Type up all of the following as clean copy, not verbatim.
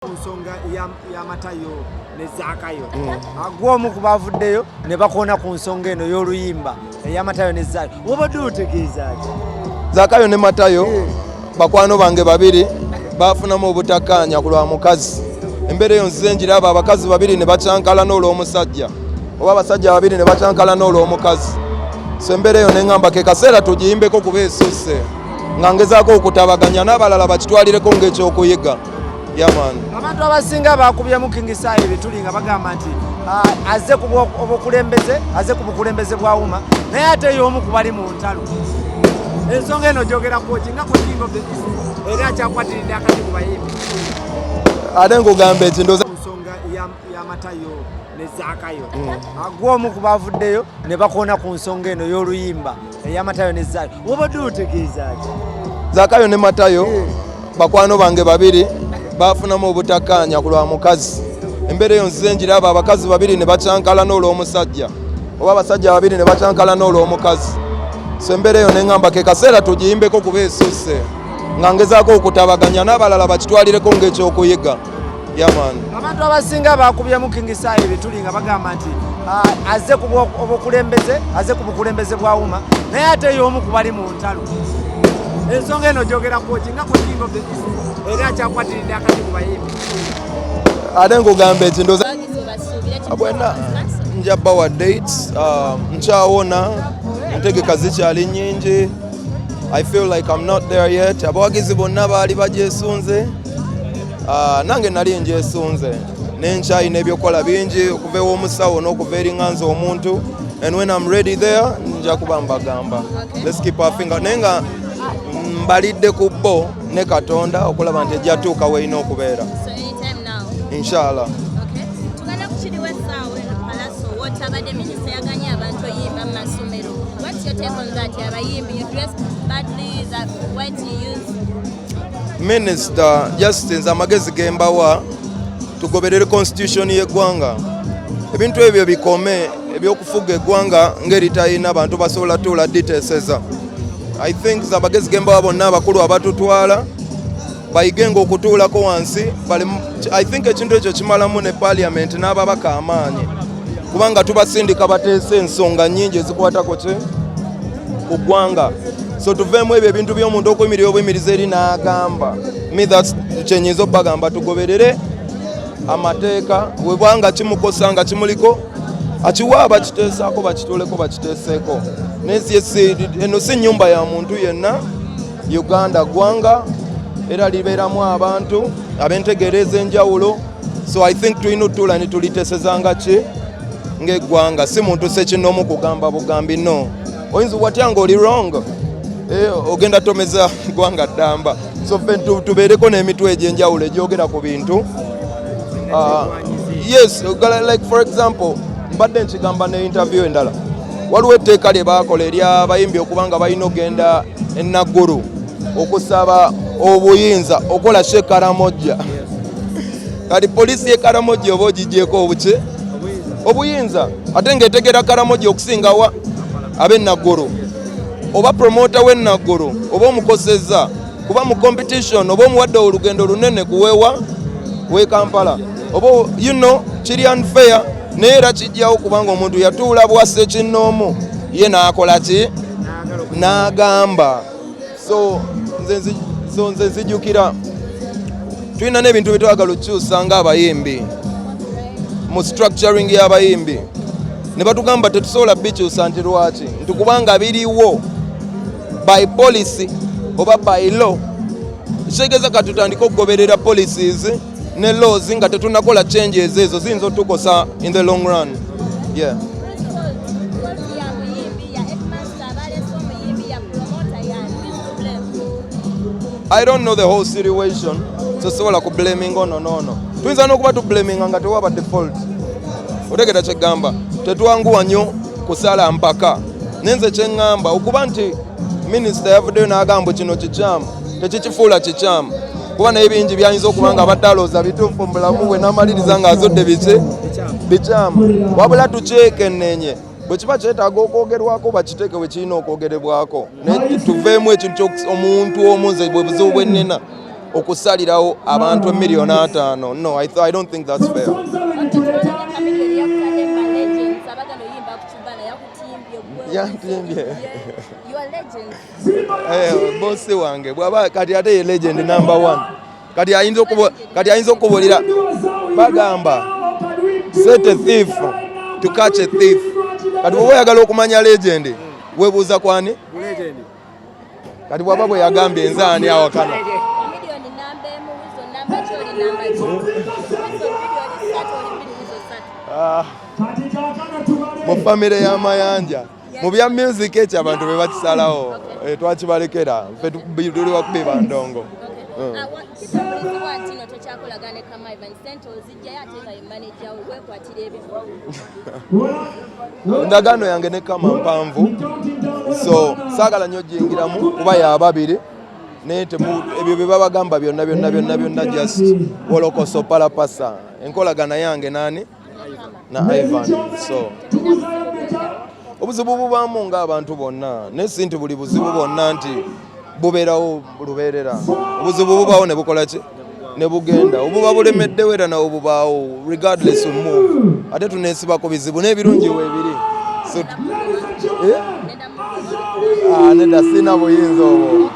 Nsonga ya matayo ne zakayo agwomu kubavuddeyo ne bakona ku nsonga eno y'oluyimba ya matayo ne zakayo obadde otegeeza ki zakayo ne matayo bakwano bange babiri bafunamu obutakkaanya ku lwa mukazi embeera eyo nzize njiraba abakazi babiri ne bacankala n'olw'omusajja oba abasajja babiri ne bacankala n'olw'omukazi so embeera eyo ne ŋŋamba ke kaseera tugiyimbeko kuba esusse nga ngezaako okutabaganya n'abalala bakitwalireko ng'ekyokuyiga. Abantu abasinga bakubyemu King Sayi bituli nga bagamba nti azze ku bukulembeze bwa Wuma naye ate y'omu ku bali mu ntalo. Ensonga eno gyogera ku kinga ku King of the East era akyakwatiridde akati ku bayimbi. Ate nkugamba eki ndoza nsonga ya matayo ne zakayo agwomu ku bavuddeyo ne bakona ku nsonga eno y'oluyimba eya matayo ne zakayo obadde otegeeza ki zakayo ne matayo bakwano bange babiri bafunamu obutakkaanya ku lwa mukazi embeera eyo nzize njiraba abakazi babiri ne bacankala n'olw'omusajja oba abasajja babiri ne bacankala n'olw'omukazi so embeera eyo ne ŋŋamba ke kaseera tugiyimbeko kuba esusse nga ngezaako okutabaganya n'abalala bakitwalireko ng'ekyokuyiga. Abantu abasinga bakubyemu King Sayi bituli nga bagamba nti azze ku bukulembeze bwa Wuma naye ate y'omu ku bali mu ntalo. Ensonga eno gyogera ku kinga ku King of the East era akyakwatiridde akati ku bayimbi. Ate nkugamba eki ndoza bwena njabba wa dates nkyawona entegeka zikyali nnyingi. I feel like I'm not there yet. Abawagizi bonna baali bagyesunze nange nali ngyesunze nenkyayina ebyokukola bingi okuva ew'omusawo n'okuva eri ŋŋanza omuntu and when I'm ready there nja kuba mbagamba. Let's keep our finger naye nga mbalidde ku bo ne Katonda okulaba nti ejjatuuka weyina okubeera. So anytime now? Inshallah. Okay. Tugenda kuchiriwa sawa eno Pallaso wotabadde minisita yaganye abantu oyimba mu masomero. What's your take on that? Abayimbi you dress badly, is that what you use? Minister Justice amagezi gembawa tugoberere constitution y'eggwanga ebintu ebyo bikome ebyokufuga eggwanga ngeri tayina abantu basobola tuula diteeseza. I think abagezi gembawa bonna abakulu abatutwala bayigenga okutuulako wansi. I think ekintu ekyo kimalamu ne parliament n'ababaka amaanyi kubanga tubasindika bateese ensonga nnyingi ezikwatako ku ggwanga. So tuveemu ebyo ebintu by'omuntu okuyimirira obuyimiriza eri n'agamba me that's kyenyiza obbagamba tugoberere amateeka webwanga kimukosa nga kimuliko akiwa bakiteesaako bakituuleko bakiteeseeko. Eno si nnyumba ya muntu yenna. Uganda ggwanga era libeeramu abantu ab'entegeereza enjawulo. So I think tulina otuula ne tuliteesezanga ki ng'eggwanga si muntu sekinoomu kugamba bugambi no. Oyinza watya ng'oli wrong ogenda tomeza ggwanga ddamba. So ffe tubeereko n'emitwe egy'enjawulo egyogera ku bintu. Yes, like for example mbadde nkigamba ne interview endala waliwo etteeka lye baakola ery'abayimbi okubanga balina ogenda enaggulu okusaba obuyinza okola she Karamojja. Kati poliisi ye Karamojja oba ogigyeko obuki obuyinza ate ng'etegera Karamojja okusingawa ab'enaggulu oba promota w'enaggulu oba omukosezza kuba mu competition oba omuwadde olugendo lunene kuweewa we Kampala oba kiri unfair naye era kijjawo kubanga omuntu yatuula bwasse kinnoomu ye n'akola ki n'agamba. So nze nzijukira tulina n'ebintu byetwagala okukyusa ng'abayimbi mu structuring y'abayimbi ne batugamba tetusobola bikyusa nti lwaki nti kubanga biriwo by policy oba by law. Kitegeeza katutandika okugoberera policies ne laws nga tetunakola changes ezo ziyinza otukosa in the long run. Yeah. I don't know the whole situation so sobola ku blaming ono. Tuyinza n'okuba tu blaming nga tewaba default. Otegera kyegamba tetwanguwa nnyo kusala mpaka nenze kyeŋŋamba okuba nti minisita yavuddeyo n'agamba kino kikyamu tekikifuula kikyamu kuba naye bingi byayinza okuba nga abadde alowooza bituufu mu bulamu bwe n'amaliriza ng'azodde bikyamu wabula tukyekenneenye bwe kiba kyetaaga okwogerwako bakiteeke we kirina okwogerebwako tuveemu ekintu omuntu omu nze bwe buzibu bwe nnina okusalirawo abantu 5,000,000. No, I don't think that's fair. Yantimbye. Bosi wange bwaba kati ate ye legend number 1. Kati ayinza okubuulira bagamba set a thief to catch a thief. Kati bw'oba oyagala okumanya legend weebuuza kwani? Kati bw'aba bwe yagambye nze ani awakana? Mu famire y'amayanja mu bya music ekyo abantu be bakisalawo twakibalekera ffe tuli wakubi bandongo. Endagaano yange ne Kama mpanvu, so saagala nnyo giyingiramu kuba y'ababiri naye ebyo bye babagamba byonna just wolokoso palapasa. Enkolagana yange nani na Ivan. So obuzibu bubaamu ng'abantu bonna naye si nti buli buzibu bwonna nti bubeerawo lubeerera. Obuzibu bubaawo ne bukola ki ne bugenda, obuba bulemeddewo era nawo bubaawo regardless of move. Ate tuneesibako bizibu n'ebirungi weebiri. So nedda sina buyinza obwo.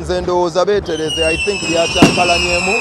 Nze ndowooza beetereze, I think byakyankalanyemu